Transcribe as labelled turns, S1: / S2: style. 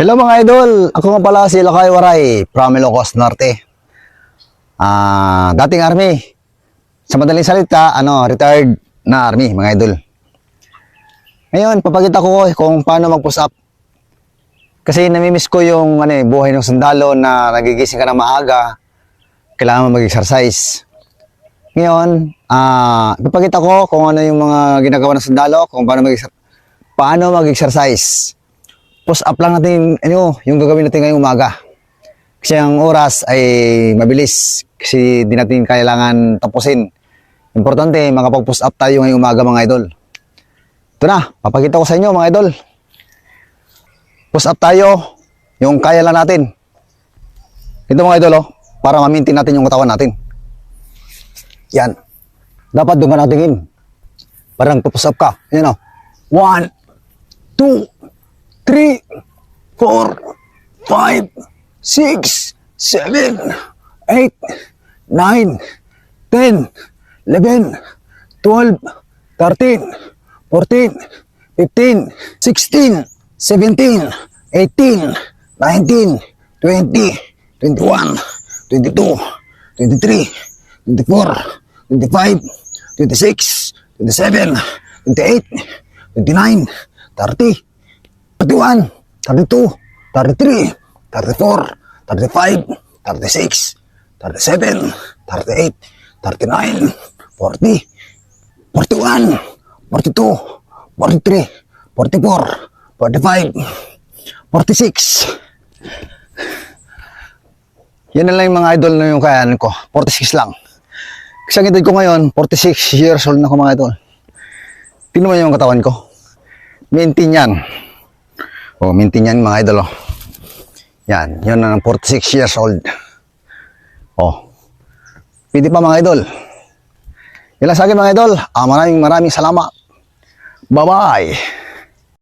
S1: Hello mga idol, ako nga pala si Lakay Waray from Ilocos Norte. Dating army. Sa madaling salita, retired na army mga idol. Ngayon, papakita ko kung paano mag-push up. Kasi namimiss ko yung buhay ng sundalo na nagigising ka ng maaga, kailangan mag-exercise. Ngayon, papakita ko kung ano yung mga ginagawa ng sundalo, kung paano mag-exercise. Push up lang natin yung gagawin natin ngayong umaga. Kasi ang oras ay mabilis. Kasi di natin kailangan tapusin. Importante, makapag-push up tayo ngayong umaga mga idol. Ito na, papakita ko sa inyo mga idol. Push up tayo, yung kaya lang natin. Ito mga idol, para ma-maintain natin yung katawan natin. Yan. Dapat doon ka natingin. Parang push up ka. Yan 1, 2, 3, 4, 5, 6, 7, 8, 9, 10, 11, 12, 13, 14, 15, 16, 17, 18, 19, 20, 21, 22, 23, 24, 25, 26, 27, 28, 29, 30, 31, 32, 33, 34, 35, 36, 37, 38, 39, 40, 41, 42, 43, 44, 45, 46. Yan na lang yung mga idol na yung kayaan ko. 46 lang. Kasi ang edad ko ngayon, 46 years old na ako mga idol. Tingnan mo yung katawan ko. Maintain yan. Maintain yan mga idol. Yan, yun na 46 years old. Pwede pa mga idol. Yan lang sa akin mga idol. Maraming salamat. Bye-bye.